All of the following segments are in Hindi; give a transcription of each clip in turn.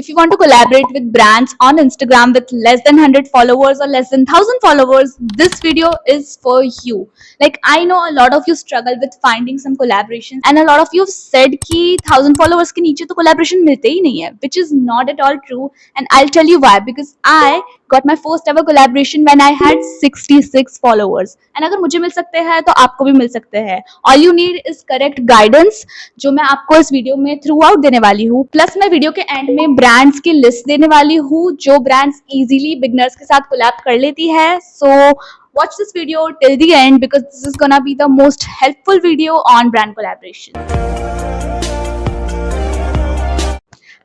If you want to collaborate with brands on Instagram with less than 100 followers or less than 1000 followers, this video is for you. Like, I know a lot of you struggle with finding some collaboration, and a lot of you have said कि 1000 followers के नीचे तो collaboration मिलते ही नहीं है, which is not at all true. And I'll tell you why. Because I got my first ever collaboration when I had 66 followers. And अगर मुझे मिल सकते हैं तो आपको भी मिल सकते हैं. All you need is correct guidance, जो मैं आपको इस वीडियो में थ्रू आउट देने वाली हूँ. प्लस मैं वीडियो के एंड में ब्रांड्स की लिस्ट देने वाली हूँ जो ब्रांड्स इजीली बिगनर्स के साथ कोलैब कर लेती है. So watch this video till the end because this is gonna be the most helpful video on brand collaboration.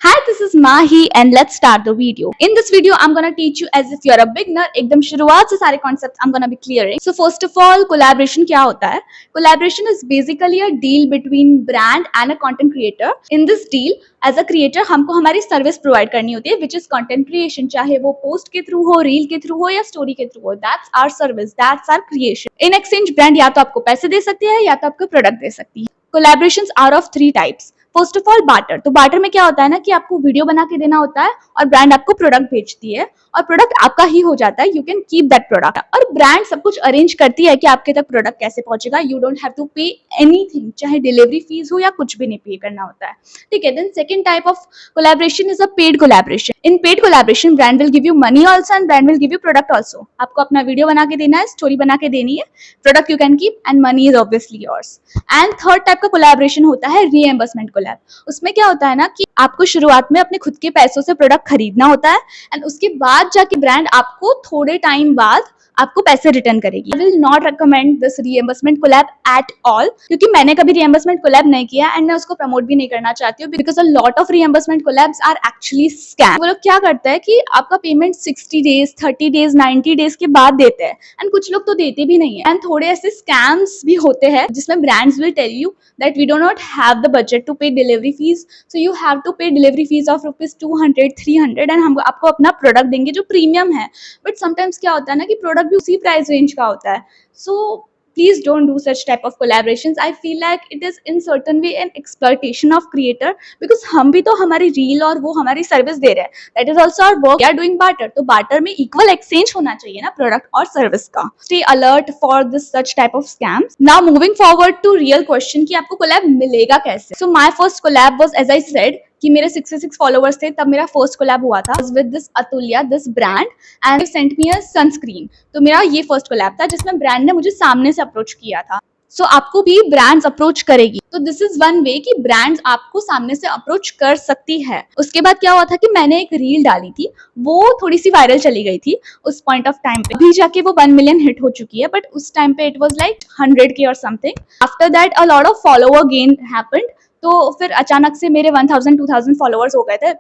Hi, this is Mahi and let's start the video. In this video, I'm gonna teach you as if you're a beginner. एकदम शुरुआत से सारे concepts I'm gonna be clearing. So first of all, collaboration क्या होता है? Collaboration is basically a deal between brand and a content creator. In this deal, as a creator, हमको हमारी सर्विस प्रोवाइड करनी होती है, which is content creation. चाहे वो पोस्ट के थ्रू हो, रील के थ्रू हो या स्टोरी के थ्रू हो. That's our service. That's our creation. In exchange, brand या तो आपको पैसे दे सकती है या तो आपको प्रोडक्ट दे सकती है. Collaborations are of three types. First of all barter. तो बार्टर में क्या होता है ना कि आपको वीडियो बना के देना होता है और ब्रांड आपको प्रोडक्ट भेजती है और प्रोडक्ट आपका ही हो जाता है. You can keep that product. और ब्रांड सब कुछ अरेंज करती है कि आपके तक प्रोडक्ट कैसे पहुंचेगा. You don't have to pay anything, चाहे डिलीवरी फीस हो या कुछ भी नहीं पे करना होता है. ठीक है. Then second type of collaboration is a paid collaboration. In paid collaboration brand will give you money also and brand will give you product also. आपको अपना वीडियो बना के देना है, स्टोरी बना के देनी है, product you can keep and money is obviously yours. And third type का कोलैबोरेशन होता है रीएम्बर्समेंट कोलैब. उसमें क्या होता है ना कि आपको शुरुआत में अपने खुद के पैसों से प्रोडक्ट खरीदना होता है एंड उसके बाद जाके ब्रांड आपको थोड़े टाइम बाद आपको पैसे रिटर्न करेगी. I will not recommend this reimbursement collab at all, क्योंकि मैंने कभी रीएम्बर्समेंट कोलैब नहीं किया एंड मैं उसको प्रमोट भी नहीं करना चाहती हूँ because a lot of reimbursement collabs are actually scam. वो लोग क्या करते हैं कि आपका पेमेंट 60 डेज, 30 डेज, 90 डेज के बाद देते हैं एंड कुछ लोग तो देते भी नहीं है. एंड थोड़े ऐसे स्कैम्स भी होते हैं जिसमें brands will tell you that we do not have the budget to pay delivery fees, so you have to pay delivery fees of rupees 200, 300 and हम आपको अपना प्रोडक्ट देंगे जो प्रीमियम है. बट समटाइम्स क्या होता है ना कि प्रोडक्ट भी उसी प्राइस रेंज का होता है. सो please don't do such type of collaborations. I feel like it is in certain way an exploitation of creator because हम भी तो हमारी रील और वो हमारी सर्विस दे रहे हैं. That is also our work. We are doing barter. तो barter में equal exchange होना चाहिए ना प्रोडक्ट और सर्विस का. Stay alert for this such type of scams. Now moving forward to real question कि आपको कोलैब मिलेगा कैसे. So my first collab was, as I said, कि मेरे 66 फॉलोवर्स थे तब मेरा फर्स्ट कोलैब हुआ था with this Atulya, this brand, and they sent me a sunscreen. तो मेरा ये फर्स्ट कोलैब था जिसमें ब्रांड ने मुझे सामने से अप्रोच किया था. सो आपको भी ब्रांड्स अप्रोच करेगी. तो दिस इज वन वे कि ब्रांड्स आपको सामने से अप्रोच कर सकती है. उसके बाद क्या हुआ था कि मैंने एक रील डाली थी, वो थोड़ी सी वायरल चली गई थी उस पॉइंट ऑफ टाइम पे. अभी जाके वो 1 मिलियन हिट हो चुकी है, बट उस टाइम पे इट वाज लाइक 100K और something. After that a lot of follower gain happened. तो फिर अचानक से मेरे 1000, 2000 फॉलोअर्स हो गए थे.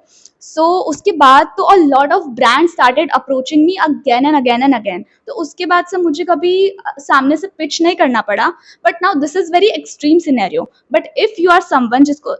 सो उसके बाद तो अ lot of brand started approaching me again and again and again. तो उसके बाद से मुझे कभी सामने से पिच नहीं करना पड़ा. But now this is very extreme scenario. But if you are someone जिसको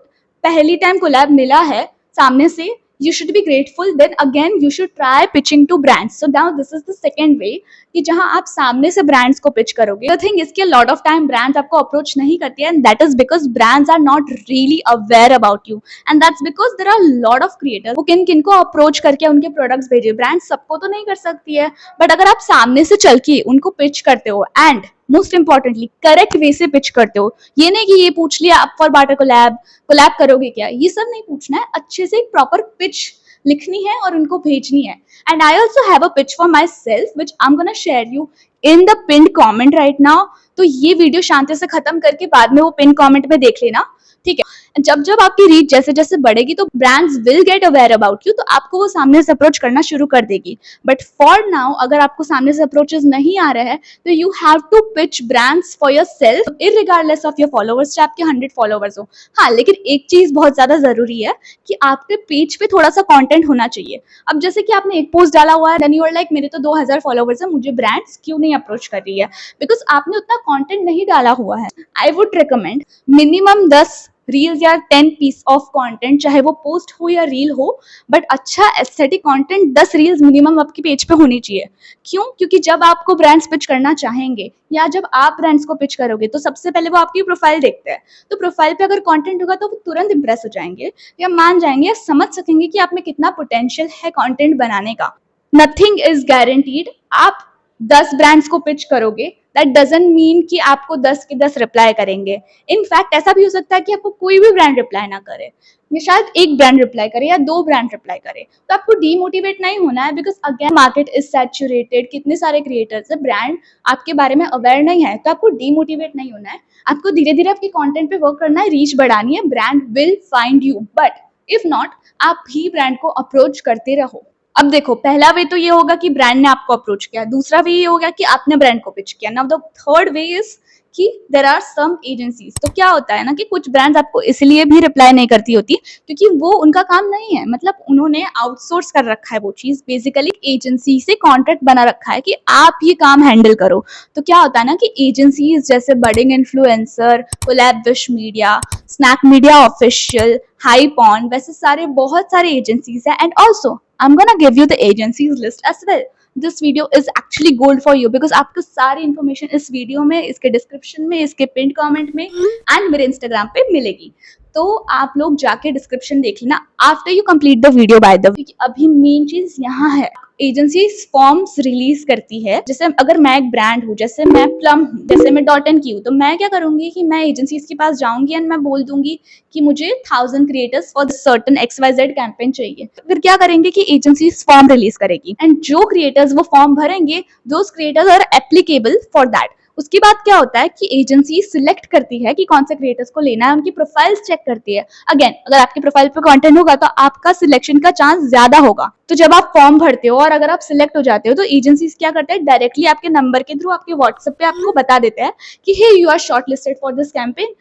पहली टाइम कोलैब मिला है सामने से, you should be grateful. Then again you should try pitching to brands. So now this is the second way कि जहां आप सामने से brands को pitch करोगे. The thing is कि lot of time brands आपको approach नहीं करती है and that is because brands are not really aware about you and that's because there are lot of creators वो किन को approach करके उनके products भेजे. brands सबको तो नहीं कर सकती है, but अगर आप सामने से चल के उनको pitch करते हो and most importantly correct way से पिच करते हो. ये नहीं कि ये पूछ लिया आप फॉर बार्टर कोलैब करोगे क्या, ये सब नहीं पूछना है. अच्छे से एक प्रॉपर पिच लिखनी है और उनको भेजनी है. And I also have a pitch for my self which I am gonna share you in the pin comment right now. तो ये वीडियो शांति से खत्म करके बाद में वो पिन कॉमेंट में देख लेना. ठीक है. जब जब आपकी रीच जैसे जैसे बढ़ेगी तो brands will get aware about you, तो आपको वो सामने से अप्रोच करना शुरू कर देगी. बट फॉर नाउ अगर आपको सामने से अप्रोचेस नहीं आ रहे हैं तो you have to pitch brands for yourself irregardless of your followers, चाहे आपके 100 फॉलोवर्स हो. हाँ, लेकिन एक चीज बहुत ज्यादा जरूरी है कि आपके पेज पे थोड़ा सा कंटेंट होना चाहिए. अब जैसे कि आपने एक पोस्ट डाला हुआ है, देन यू आर लाइक मेरे तो 2000 फॉलोवर्स है, मुझे ब्रांड्स क्यों नहीं अप्रोच कर रही है, बिकॉज आपने उतना कंटेंट नहीं डाला हुआ है. I would recommend minimum 10 reels या 10 पीस ऑफ कंटेंट, चाहे वो पोस्ट हो या रील हो, बट अच्छा एस्थेटिक कंटेंट 10 रील्स मिनिमम आपकी पेज पे होनी चाहिए। क्यों? क्योंकि जब आपको ब्रांड्स पिच करना चाहेंगे या जब आप ब्रांड्स को पिच करोगे तो सबसे पहले वो आपकी प्रोफाइल देखते हैं। तो प्रोफाइल पे अगर कंटेंट होगा तो वो तुरंत इंप्रेस हो जाएंगे या मान जाएंगे या समझ सकेंगे कि आप में कितना पोटेंशियल है कंटेंट बनाने का। Nothing is guaranteed. आप 10 ब्रांड्स को पिच करोगे, दैट डजंट मीन कि आपको 10 के 10 रिप्लाई करेंगे। इनफैक्ट ऐसा भी हो सकता है कि आपको कोई भी ब्रांड रिप्लाई ना करे, या शायद एक ब्रांड रिप्लाई करे या 2 ब्रांड रिप्लाई करे। तो आपको डीमोटिवेट नहीं होना है, because again market is saturated, कितने सारे क्रिएटर्स है, ब्रांड आपके बारे में अवेयर नहीं है, तो आपको डीमोटिवेट नहीं होना है। आपको धीरे धीरे आपके कॉन्टेंट पे वर्क करना है, रीच बढ़ानी है, brand will find you. But if not, आप ही ब्रांड को अप्रोच करते रहो। अब देखो, पहला वे तो ये होगा कि ब्रांड ने आपको अप्रोच किया, दूसरा वे ये होगा कि आपने ब्रांड को पिच किया। Now the third way is कि देयर आर सम एजेंसीज। तो क्या होता है ना कि कुछ ब्रांड्स आपको इसलिए भी रिप्लाई नहीं करती होती क्योंकि वो उनका काम नहीं है, मतलब उन्होंने आउटसोर्स कर रखा है वो चीज, बेसिकली एजेंसी से कॉन्ट्रैक्ट बना रखा है कि आप ये काम हैंडल करो। तो क्या होता है ना कि एजेंसीज जैसे Budding Influencer, Collab Wish Media, Snack Media Official, Hypon, वैसे सारे बहुत सारे एजेंसीज है। And also I'm gonna give you the agencies list as well. This video is actually gold for you because आपको सारी information इस वीडियो में, इसके डिस्क्रिप्शन में, इसके पिन कमेंट में एंड मेरे इंस्टाग्राम पे मिलेगी। तो आप लोग जाके डिस्क्रिप्शन देख लेना after you complete the video by the way. अभी मेन चीज यहाँ है, एजेंसी फॉर्म्स रिलीज करती है। जैसे अगर मैं एक ब्रांड हूँ, जैसे मैं प्लम हूँ, जैसे मैं डॉट एन की हूँ, तो मैं क्या करूंगी कि मैं एजेंसीज के पास जाऊंगी एंड मैं बोल दूंगी कि मुझे 1000 creators for certain XYZ campaign चाहिए। फिर क्या करेंगे कि एजेंसी फॉर्म रिलीज करेगी एंड जो क्रिएटर्स वो फॉर्म भरेंगे, those creators are applicable for that. उसके बाद क्या होता है कि एजेंसी सिलेक्ट करती है कि कौन से क्रिएटर्स को लेना है, उनकी प्रोफाइल्स चेक करती है। अगेन, अगर आपकी प्रोफाइल पे कंटेंट होगा तो आपका सिलेक्शन का चांस ज्यादा होगा। तो जब आप फॉर्म भरते हो और अगर आप सिलेक्ट हो जाते हो तो एजेंसी क्या करते हैं, डायरेक्टली आपके नंबर के थ्रू आपके व्हाट्सएप पे आपको बता देते हैं कि hey you are shortlisted for this campaign,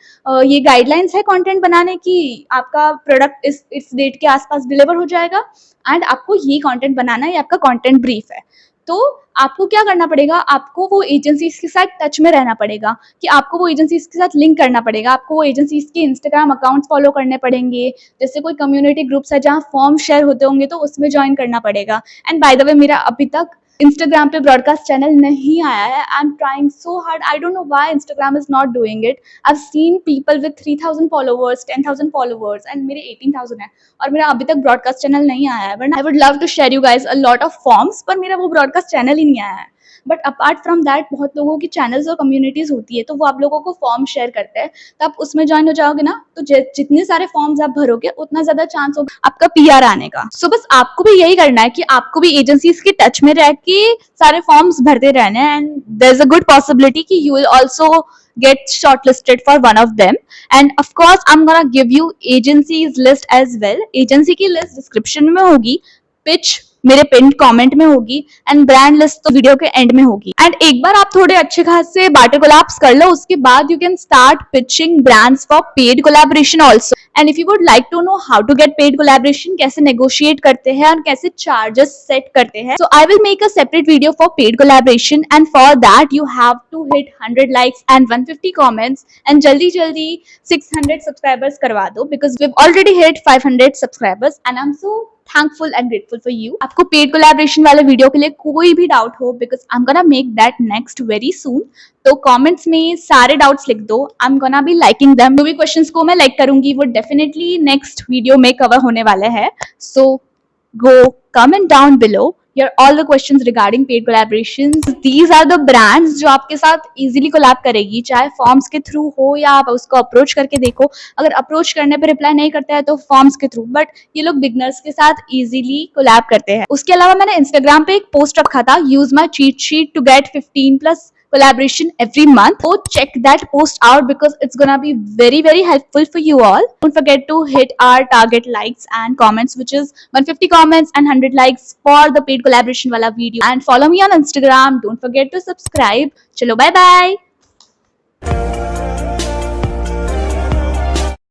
ये गाइडलाइंस है कंटेंट बनाने की, आपका प्रोडक्ट इस डेट के आसपास डिलीवर हो जाएगा एंड आपको ये कंटेंट बनाना है, ये आपका कंटेंट ब्रीफ है। तो आपको क्या करना पड़ेगा, आपको वो एजेंसीज के साथ टच में रहना पड़ेगा, कि आपको वो एजेंसीज के साथ लिंक करना पड़ेगा, आपको वो एजेंसीज के इंस्टाग्राम अकाउंट्स फॉलो करने पड़ेंगे, जैसे कोई कम्युनिटी ग्रुप्स है जहाँ फॉर्म शेयर होते होंगे तो उसमें ज्वाइन करना पड़ेगा। एंड बाय द वे, मेरा अभी तक इंस्टाग्राम पे ब्रॉडकास्ट चैनल नहीं आया है। I am trying so hard, I don't know why Instagram is not doing it. I have seen people with 3000 followers, 10,000 followers and मेरे 18,000 है और मेरा अभी तक ब्रॉडकास्ट चैनल नहीं आया है। But I would love to share you guys a lot of forms, पर मेरा वो ब्रॉडकास्ट चैनल ही नहीं आया है। बट अपार्ट फ्रॉम दैट, बहुत लोगों की चैनल्स और कम्युनिटीज होती है, तो वो आप लोगों को फॉर्म शेयर करते हैं, तो आप उसमें ज्वाइन हो जाओगे ना, तो जितने सारे फॉर्म्स आप भरोगे उतना ज्यादा चांस होगा आपका PR आने का। सो बस आपको भी यही करना है कि आपको भी एजेंसीज के टच में रह के सारे फॉर्म्स भरते रहने हैं and there is a good possibility कि you will also get shortlisted for one of them. And of course I'm gonna give you agencies list as well. Agency की list description में होगी, pitch मेरे पिन कमेंट में होगी एंड ब्रांड लिस्ट तो वीडियो के एंड में होगी। एंड एक बार आप थोड़े अच्छे खासे बार्टर कोलैब्स कर लो, उसके बाद you can start pitching brands for paid collaboration also. And if you would like to know how to get paid collaboration, कैसे नेगोशिएट करते हैं और कैसे चार्जेस सेट करते हैं, so I will make a separate video for paid collaboration and for that you have to hit 100 likes and 150 comments and जल्दी जल्दी 600 सब्सक्राइबर्स करवा दो, because we have already hit 500 subscribers and I am so thankful and grateful for you. आपको पेड कोलैबोरेशन वाले वीडियो के लिए कोई भी डाउट हो, because I am gonna make that next very soon, तो कमेंट्स में सारे डाउट्स लिख दो, I am gonna be liking them. जो भी क्वेश्चंस को मैं लाइक करूंगी वो डेफिनेटली नेक्स्ट वीडियो में कवर होने वाले हैं। सो go comment down below your all the questions regarding paid collaborations. These are the brands जो आपके साथ easily collab करेगी, चाहे फॉर्म्स के थ्रू हो या आप उसको अप्रोच करके देखो। अगर अप्रोच करने पे रिप्लाई नहीं करता है तो फॉर्म्स के थ्रू, बट ये लोग बिगनर्स के साथ इजीली कोलैब करते हैं। उसके अलावा मैंने इंस्टाग्राम पे एक पोस्ट रखा था, use my cheat sheet to get 15+ collaboration every month. Go check that post out because it's gonna be very helpful for you all. Don't forget to hit our target likes and comments, which is 150 comments and 100 likes for the paid collaboration wala video, and follow me on Instagram. Don't forget to subscribe. Chalo, bye bye.